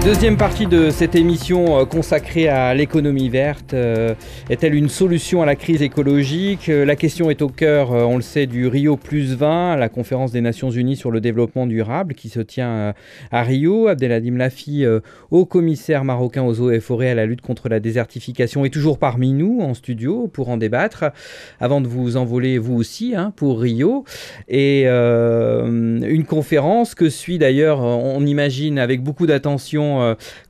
Deuxième partie de cette émission consacrée à l'économie verte. Est-elle une solution à la crise écologique ? La question est au cœur, on le sait, du Rio+20, la conférence des Nations Unies sur le développement durable qui se tient à Rio. Abdelhadim Lafi, haut commissaire marocain aux eaux et forêts à la lutte contre la désertification, est toujours parmi nous en studio pour en débattre. Avant de vous envoler vous aussi pour Rio. Et une conférence que suit d'ailleurs, on imagine avec beaucoup d'attention,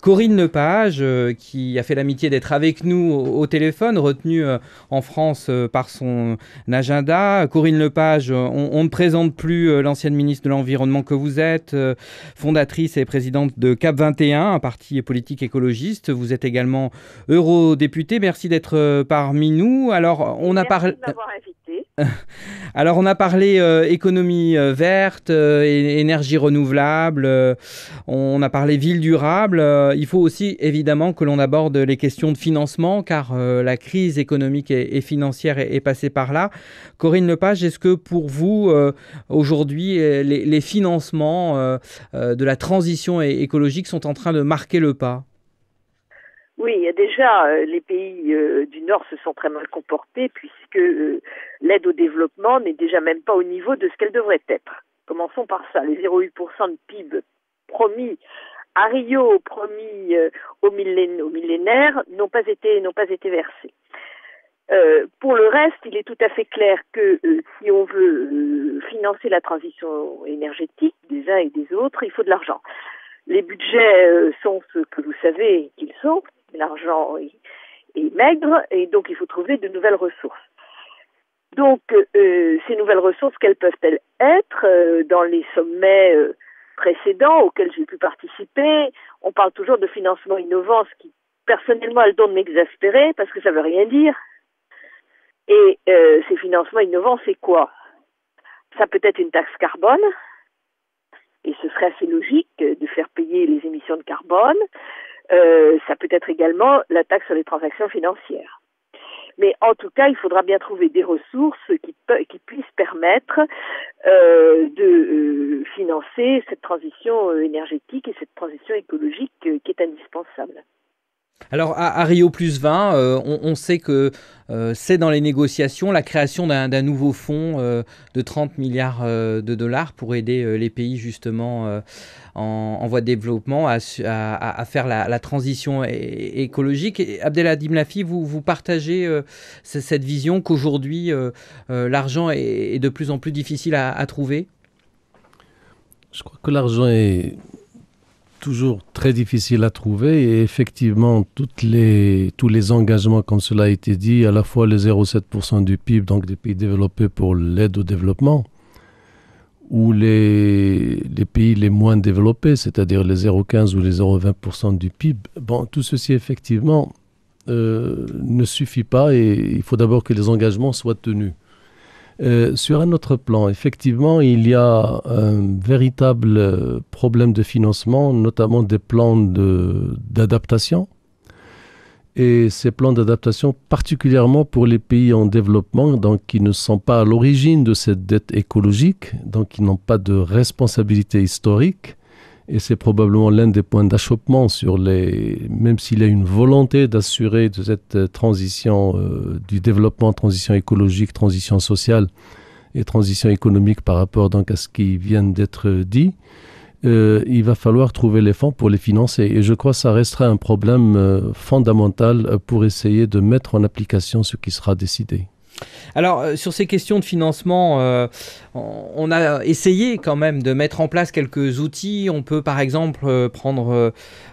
Corinne Lepage, qui a fait l'amitié d'être avec nous au téléphone, retenue en France par son agenda. Corinne Lepage, on ne présente plus l'ancienne ministre de l'Environnement que vous êtes, fondatrice et présidente de CAP 21, un parti politique écologiste. Vous êtes également eurodéputée. Merci d'être parmi nous. Alors, on a parlé... Merci de m'avoir invité. Alors, on a parlé économie verte, énergie renouvelable, on a parlé ville durable. Il faut aussi évidemment que l'on aborde les questions de financement, car la crise économique et financière est passée par là. Corinne Lepage, est-ce que pour vous, aujourd'hui, les financements de la transition écologique sont en train de marquer le pas ? Oui, il y a déjà les pays du Nord se sont très mal comportés puisque l'aide au développement n'est déjà même pas au niveau de ce qu'elle devrait être. Commençons par ça. Les 0,8% de PIB promis à Rio, promis au millénaire, n'ont pas été versés. Pour le reste, il est tout à fait clair que si on veut financer la transition énergétique des uns et des autres, il faut de l'argent. Les budgets sont ce que vous savez qu'ils sont. L'argent est maigre et donc il faut trouver de nouvelles ressources. Donc ces nouvelles ressources, quelles peuvent-elles être dans les sommets précédents auxquels j'ai pu participer? On parle toujours de financement innovant, ce qui personnellement a le don de m'exaspérer parce que ça veut rien dire. Et ces financements innovants, c'est quoi? Ça peut être une taxe carbone, et ce serait assez logique de faire payer les émissions de carbone. Ça peut être également la taxe sur les transactions financières. Mais en tout cas, il faudra bien trouver des ressources qui puissent permettre de financer cette transition énergétique et cette transition écologique qui est indispensable. Alors à Rio+20, on sait que c'est dans les négociations la création d'un nouveau fonds de 30 milliards de dollars pour aider les pays justement en voie de développement à faire la transition écologique. Et Abdelhadim Lafi, vous partagez cette vision qu'aujourd'hui l'argent est de plus en plus difficile à trouver? Je crois que l'argent est toujours très difficile à trouver et effectivement tous les engagements, comme cela a été dit, à la fois les 0,7% du PIB, donc des pays développés pour l'aide au développement, ou les pays les moins développés, c'est-à-dire les 0,15 ou les 0,20% du PIB, tout ceci effectivement ne suffit pas et il faut d'abord que les engagements soient tenus. Sur un autre plan, effectivement, il y a un véritable problème de financement, notamment des plans d'adaptation. Et ces plans d'adaptation, particulièrement pour les pays en développement, donc qui ne sont pas à l'origine de cette dette écologique, donc qui n'ont pas de responsabilité historique. Et c'est probablement l'un des points d'achoppement même s'il y a une volonté d'assurer de cette transition du développement, transition écologique, transition sociale et transition économique par rapport donc à ce qui vient d'être dit, il va falloir trouver les fonds pour les financer. Et je crois que ça restera un problème fondamental pour essayer de mettre en application ce qui sera décidé. Alors, sur ces questions de financement, on a essayé quand même de mettre en place quelques outils. On peut par exemple prendre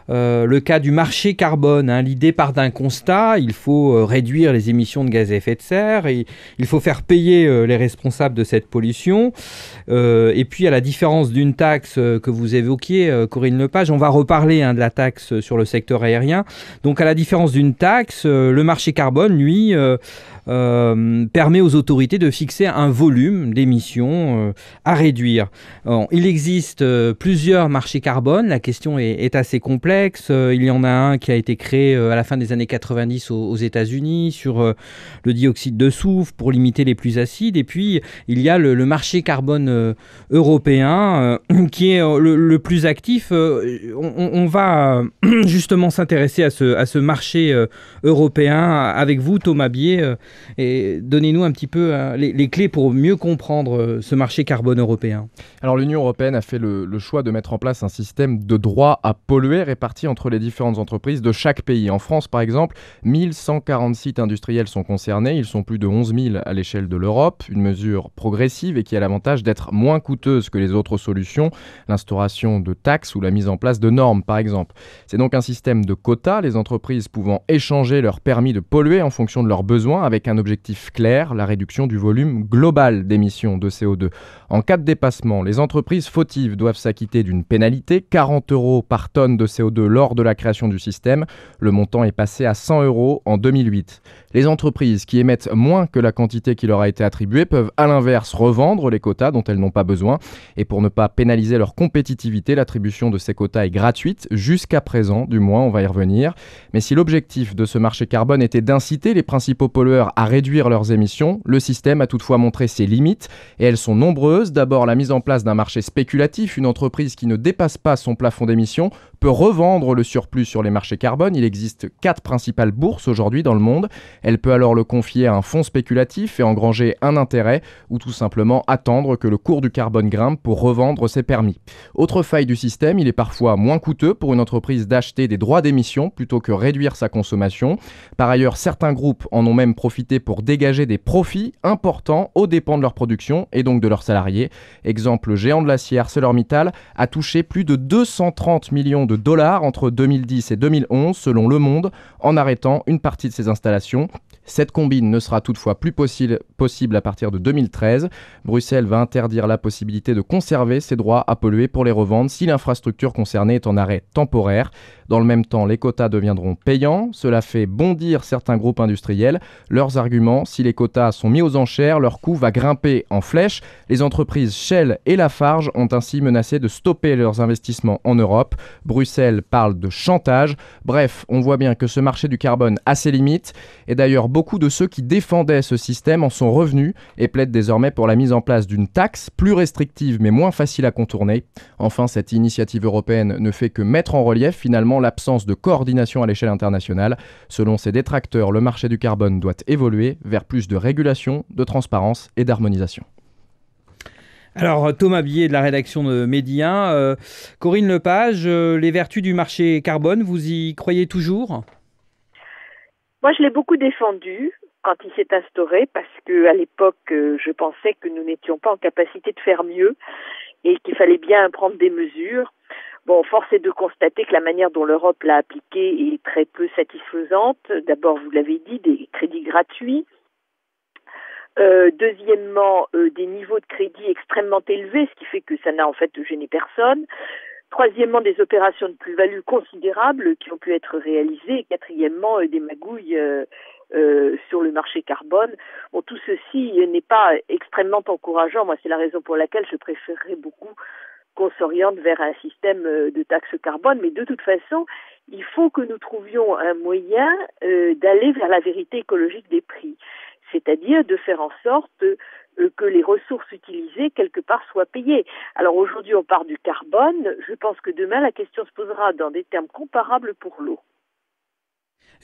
le cas du marché carbone. L'idée part d'un constat, il faut réduire les émissions de gaz à effet de serre, et il faut faire payer les responsables de cette pollution. Et puis à la différence d'une taxe que vous évoquiez, Corinne Lepage, on va reparler de la taxe sur le secteur aérien. Donc à la différence d'une taxe, le marché carbone, lui, permet permet aux autorités de fixer un volume d'émissions à réduire. Il existe plusieurs marchés carbone, la question est assez complexe. Il y en a un qui a été créé à la fin des années 90 aux États-Unis sur le dioxyde de soufre pour limiter les plus acides. Et puis, il y a le marché carbone européen qui est le plus actif. On va justement s'intéresser à ce marché européen avec vous, Thomas Bier. Et donnez-nous un petit peu les clés pour mieux comprendre ce marché carbone européen. Alors l'Union européenne a fait le choix de mettre en place un système de droits à polluer répartis entre les différentes entreprises de chaque pays. En France, par exemple, 1140 sites industriels sont concernés. Ils sont plus de 11 000 à l'échelle de l'Europe. Une mesure progressive et qui a l'avantage d'être moins coûteuse que les autres solutions, l'instauration de taxes ou la mise en place de normes, par exemple. C'est donc un système de quotas, les entreprises pouvant échanger leur permis de polluer en fonction de leurs besoins avec un objectif clair, la réduction du volume global d'émissions de CO2. En cas de dépassement, les entreprises fautives doivent s'acquitter d'une pénalité, 40 € par tonne de CO2 lors de la création du système. Le montant est passé à 100 € en 2008. Les entreprises qui émettent moins que la quantité qui leur a été attribuée peuvent à l'inverse revendre les quotas dont elles n'ont pas besoin. Et pour ne pas pénaliser leur compétitivité, l'attribution de ces quotas est gratuite, jusqu'à présent du moins, on va y revenir. Mais si l'objectif de ce marché carbone était d'inciter les principaux pollueurs à réduire leurs émissions, le système a toutefois montré ses limites et elles sont nombreuses. D'abord, la mise en place d'un marché spéculatif. Une entreprise qui ne dépasse pas son plafond d'émissions peut revendre le surplus sur les marchés carbone. Il existe 4 principales bourses aujourd'hui dans le monde. Elle peut alors le confier à un fonds spéculatif et engranger un intérêt ou tout simplement attendre que le cours du carbone grimpe pour revendre ses permis. Autre faille du système, il est parfois moins coûteux pour une entreprise d'acheter des droits d'émission plutôt que réduire sa consommation. Par ailleurs, certains groupes en ont même profité pour dégager des profits importants aux dépens de leur production et donc de leurs salariés. Exemple, le géant de l'acier ArcelorMittal a touché plus de 230 millions de dollars entre 2010 et 2011 selon Le Monde en arrêtant une partie de ses installations. Cette combine ne sera toutefois plus possible à partir de 2013. Bruxelles va interdire la possibilité de conserver ses droits à polluer pour les revendre si l'infrastructure concernée est en arrêt temporaire. Dans le même temps, les quotas deviendront payants. Cela fait bondir certains groupes industriels. Leurs arguments, si les quotas sont mis aux enchères, leur coût va grimper en flèche. Les entreprises Shell et Lafarge ont ainsi menacé de stopper leurs investissements en Europe. Bruxelles parle de chantage. Bref, on voit bien que ce marché du carbone a ses limites. Et d'ailleurs, beaucoup de ceux qui défendaient ce système en sont revenus et plaident désormais pour la mise en place d'une taxe plus restrictive mais moins facile à contourner. Enfin, cette initiative européenne ne fait que mettre en relief finalement l'absence de coordination à l'échelle internationale. Selon ses détracteurs, le marché du carbone doit évoluer vers plus de régulation, de transparence et d'harmonisation. Alors, Thomas Bier de la rédaction de Média, Corinne Lepage, les vertus du marché carbone, vous y croyez toujours ? Moi, je l'ai beaucoup défendu quand il s'est instauré parce que à l'époque, je pensais que nous n'étions pas en capacité de faire mieux et qu'il fallait bien prendre des mesures. Bon, force est de constater que la manière dont l'Europe l'a appliqué est très peu satisfaisante. D'abord, vous l'avez dit, des crédits gratuits. Deuxièmement, des niveaux de crédit extrêmement élevés, ce qui fait que ça n'a en fait gêné personne. Troisièmement, des opérations de plus-value considérables qui ont pu être réalisées. Et quatrièmement, des magouilles sur le marché carbone. Bon, tout ceci n'est pas extrêmement encourageant. Moi, c'est la raison pour laquelle je préférerais beaucoup qu'on s'oriente vers un système de taxe carbone. Mais de toute façon, il faut que nous trouvions un moyen d'aller vers la vérité écologique des prix. C'est-à-dire de faire en sorte que les ressources utilisées, quelque part, soient payées. Alors aujourd'hui, on part du carbone. Je pense que demain, la question se posera dans des termes comparables pour l'eau.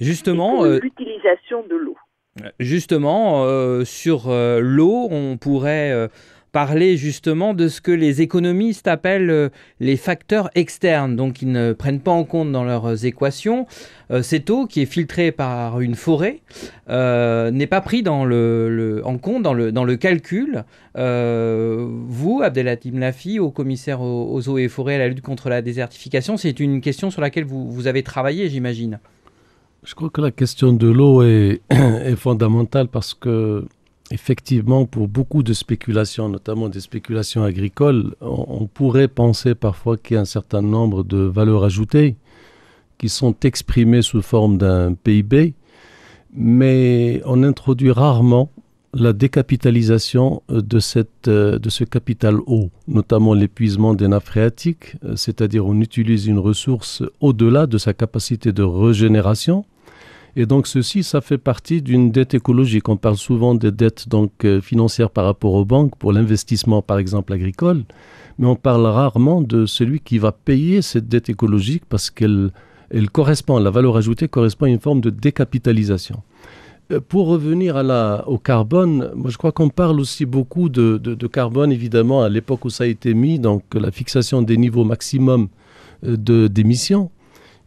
Justement, pour l'utilisation de l'eau. Justement, sur l'eau, on pourrait parler justement de ce que les économistes appellent les facteurs externes, donc ils ne prennent pas en compte dans leurs équations. Cette eau qui est filtrée par une forêt n'est pas pris en compte dans le calcul. Vous, Abdelhatim Lafi, au commissaire aux eaux et forêts à la lutte contre la désertification, c'est une question sur laquelle vous avez travaillé, j'imagine. Je crois que la question de l'eau est fondamentale parce que effectivement, pour beaucoup de spéculations, notamment des spéculations agricoles, on pourrait penser parfois qu'il y a un certain nombre de valeurs ajoutées qui sont exprimées sous forme d'un PIB, mais on introduit rarement la décapitalisation de ce capital eau, notamment l'épuisement des nappes phréatiques, c'est-à-dire on utilise une ressource au-delà de sa capacité de régénération. Et donc ceci, ça fait partie d'une dette écologique. On parle souvent des dettes financières par rapport aux banques, pour l'investissement par exemple agricole, mais on parle rarement de celui qui va payer cette dette écologique parce qu'elle correspond, la valeur ajoutée correspond à une forme de décapitalisation. Pour revenir au carbone, moi je crois qu'on parle aussi beaucoup de carbone, évidemment, à l'époque où ça a été mis, donc la fixation des niveaux maximums d'émissions.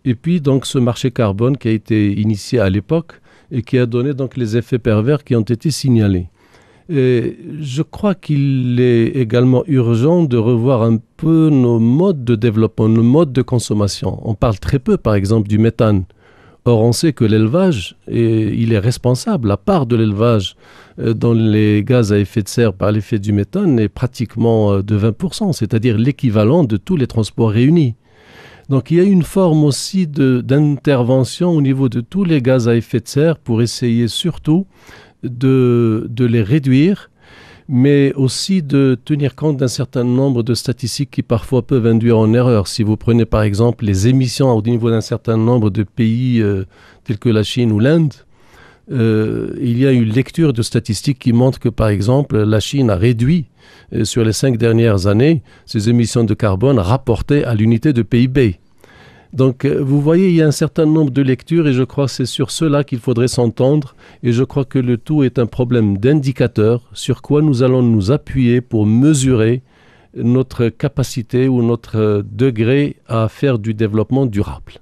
Et puis donc ce marché carbone qui a été initié à l'époque et qui a donné donc les effets pervers qui ont été signalés. Et je crois qu'il est également urgent de revoir un peu nos modes de développement, nos modes de consommation. On parle très peu par exemple du méthane. Or on sait que l'élevage, il est responsable. La part de l'élevage dans les gaz à effet de serre par l'effet du méthane est pratiquement de 20%, c'est-à-dire l'équivalent de tous les transports réunis. Donc il y a une forme aussi d'intervention au niveau de tous les gaz à effet de serre pour essayer surtout de les réduire, mais aussi de tenir compte d'un certain nombre de statistiques qui parfois peuvent induire en erreur. Si vous prenez par exemple les émissions au niveau d'un certain nombre de pays tels que la Chine ou l'Inde, il y a une lecture de statistiques qui montre que par exemple la Chine a réduit sur les 5 dernières années ses émissions de carbone rapportées à l'unité de PIB. Donc vous voyez, il y a un certain nombre de lectures et je crois que c'est sur cela qu'il faudrait s'entendre et je crois que le tout est un problème d'indicateur sur quoi nous allons nous appuyer pour mesurer notre capacité ou notre degré à faire du développement durable.